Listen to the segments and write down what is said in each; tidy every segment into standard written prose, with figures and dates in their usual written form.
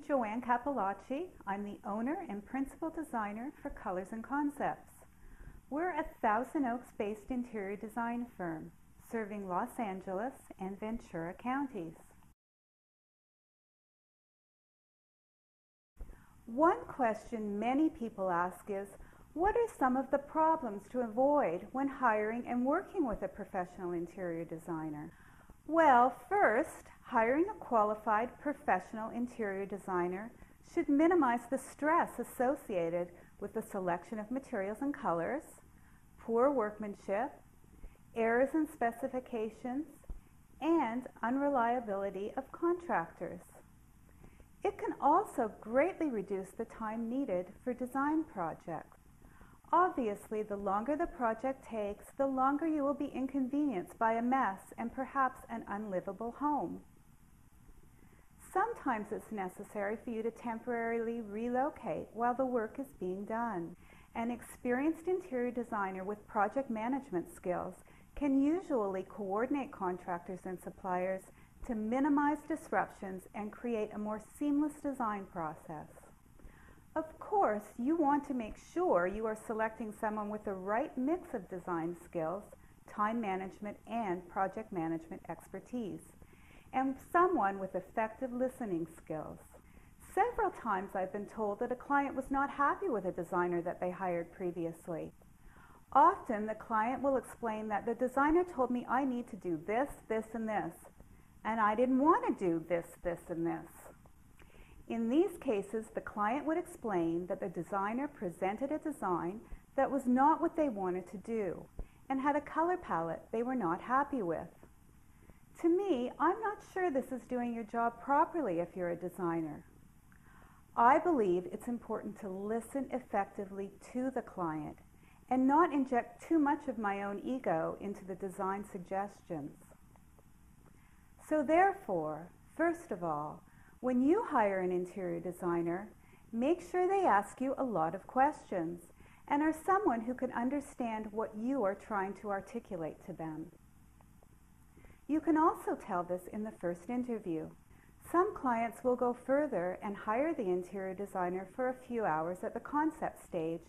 Joanne Capellacci. I'm the owner and principal designer for Colors and Concepts. We're a Thousand Oaks-based interior design firm serving Los Angeles and Ventura counties. One question many people ask is, what are some of the problems to avoid when hiring and working with a professional interior designer? Well, first, hiring a qualified professional interior designer should minimize the stress associated with the selection of materials and colors, poor workmanship, errors in specifications, and unreliability of contractors. It can also greatly reduce the time needed for design projects. Obviously, the longer the project takes, the longer you will be inconvenienced by a mess and perhaps an unlivable home. Sometimes it's necessary for you to temporarily relocate while the work is being done. An experienced interior designer with project management skills can usually coordinate contractors and suppliers to minimize disruptions and create a more seamless design process. Of course, you want to make sure you are selecting someone with the right mix of design skills, time management, and project management expertise, and someone with effective listening skills. Several times I've been told that a client was not happy with a designer that they hired previously. Often the client will explain that the designer told me I need to do this, this, and this, and I didn't want to do this, this, and this. In these cases, the client would explain that the designer presented a design that was not what they wanted to do and had a color palette they were not happy with. To me, I'm not sure this is doing your job properly if you're a designer. I believe it's important to listen effectively to the client and not inject too much of my own ego into the design suggestions. So therefore, first of all, when you hire an interior designer, make sure they ask you a lot of questions and are someone who can understand what you are trying to articulate to them. You can also tell this in the first interview. Some clients will go further and hire the interior designer for a few hours at the concept stage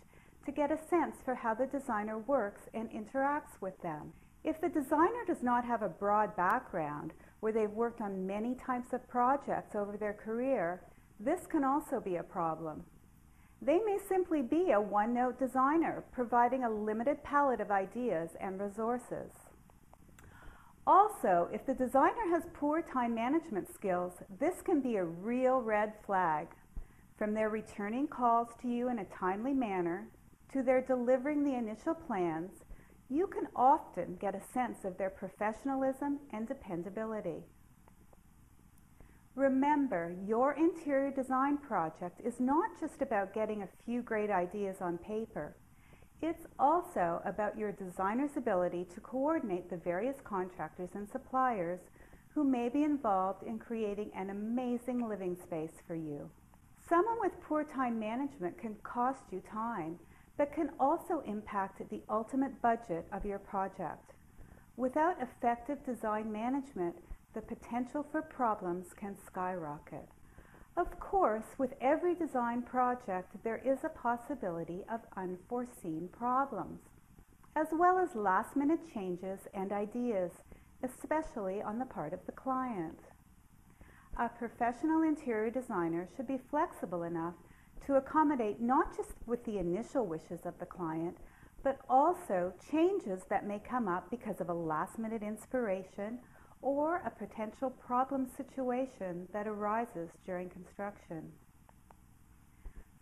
to get a sense for how the designer works and interacts with them. If the designer does not have a broad background where they've worked on many types of projects over their career, this can also be a problem. They may simply be a one-note designer providing a limited palette of ideas and resources. Also, if the designer has poor time management skills, this can be a real red flag. From their returning calls to you in a timely manner to their delivering the initial plans, you can often get a sense of their professionalism and dependability. Remember, your interior design project is not just about getting a few great ideas on paper. It's also about your designer's ability to coordinate the various contractors and suppliers who may be involved in creating an amazing living space for you. Someone with poor time management can cost you time, but can also impact the ultimate budget of your project. Without effective design management, the potential for problems can skyrocket. Of course, with every design project, there is a possibility of unforeseen problems, as well as last-minute changes and ideas, especially on the part of the client. A professional interior designer should be flexible enough to accommodate not just with the initial wishes of the client, but also changes that may come up because of a last-minute inspiration or a potential problem situation that arises during construction.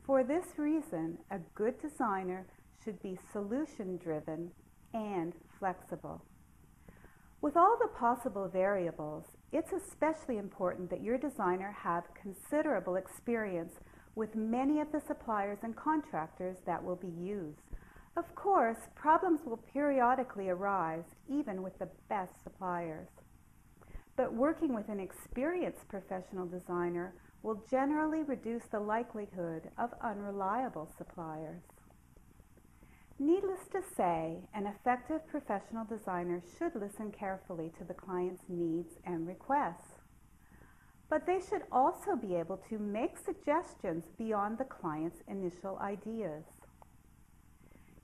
For this reason, a good designer should be solution-driven and flexible. With all the possible variables, it's especially important that your designer have considerable experience with many of the suppliers and contractors that will be used. Of course, problems will periodically arise, even with the best suppliers. But working with an experienced professional designer will generally reduce the likelihood of unreliable suppliers. Needless to say, an effective professional designer should listen carefully to the client's needs and requests. but they should also be able to make suggestions beyond the client's initial ideas.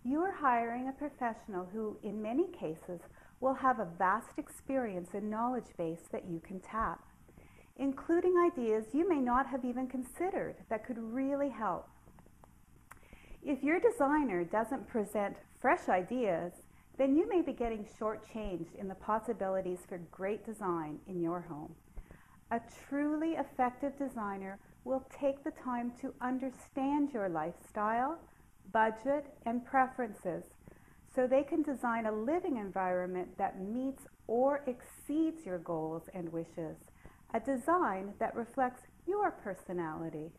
You are hiring a professional who, in many cases, will have a vast experience and knowledge base that you can tap, including ideas you may not have even considered that could really help. If your designer doesn't present fresh ideas, then you may be getting shortchanged in the possibilities for great design in your home. A truly effective designer will take the time to understand your lifestyle, budget, and preferences so they can design a living environment that meets or exceeds your goals and wishes, a design that reflects your personality.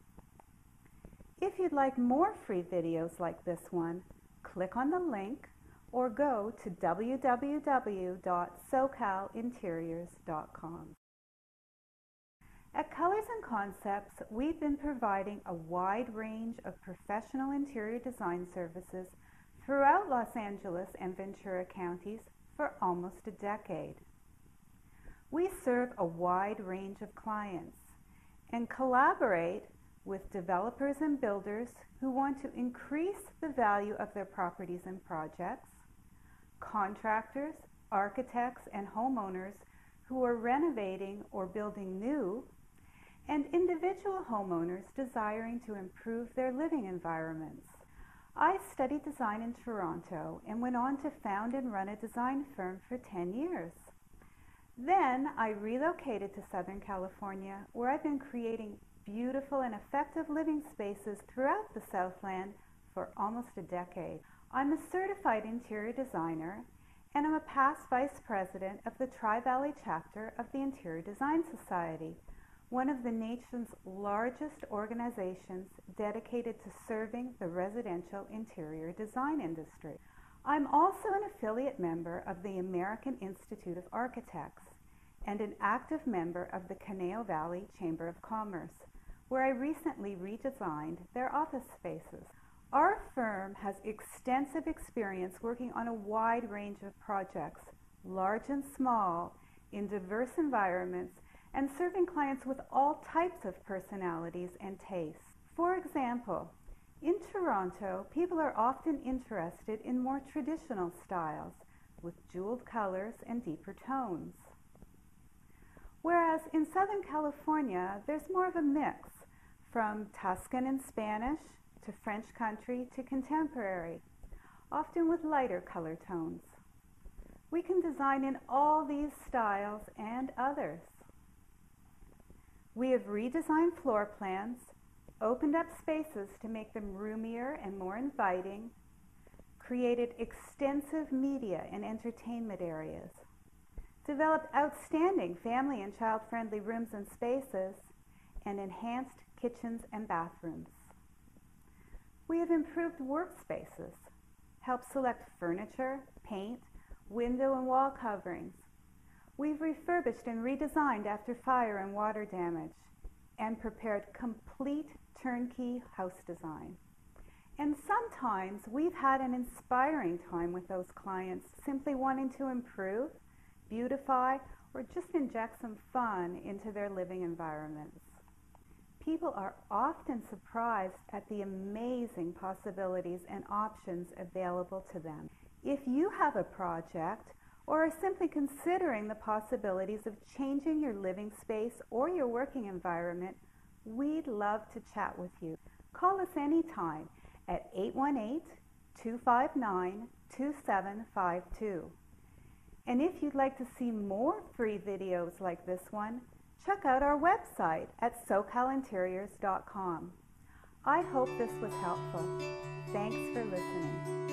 If you'd like more free videos like this one, click on the link or go to www.socalinteriors.com. At Colors and Concepts, we've been providing a wide range of professional interior design services throughout Los Angeles and Ventura counties for almost a decade. We serve a wide range of clients and collaborate with developers and builders who want to increase the value of their properties and projects, contractors, architects, and homeowners who are renovating or building new, and individual homeowners desiring to improve their living environments. I studied design in Toronto and went on to found and run a design firm for 10 years. Then I relocated to Southern California, where I've been creating beautiful and effective living spaces throughout the Southland for almost a decade. I'm a certified interior designer, and I'm a past vice president of the Tri-Valley chapter of the Interior Design Society, one of the nation's largest organizations dedicated to serving the residential interior design industry. I'm also an affiliate member of the American Institute of Architects and an active member of the Conejo Valley Chamber of Commerce, where I recently redesigned their office spaces. Our firm has extensive experience working on a wide range of projects, large and small, in diverse environments, and serving clients with all types of personalities and tastes. For example, in Toronto, people are often interested in more traditional styles with jeweled colors and deeper tones. Whereas in Southern California, there's more of a mix, from Tuscan and Spanish to French country to contemporary, often with lighter color tones. We can design in all these styles and others. We have redesigned floor plans, opened up spaces to make them roomier and more inviting, created extensive media and entertainment areas, developed outstanding family and child-friendly rooms and spaces, and enhanced kitchens and bathrooms. We have improved workspaces, helped select furniture, paint, window and wall coverings. We've refurbished and redesigned after fire and water damage, and prepared complete turnkey house design. And sometimes we've had an inspiring time with those clients simply wanting to improve, beautify, or just inject some fun into their living environments. People are often surprised at the amazing possibilities and options available to them. If you have a project or are simply considering the possibilities of changing your living space or your working environment, we'd love to chat with you. Call us anytime at 818-259-2752. And if you'd like to see more free videos like this one, check out our website at socalinteriors.com. I hope this was helpful. Thanks for listening.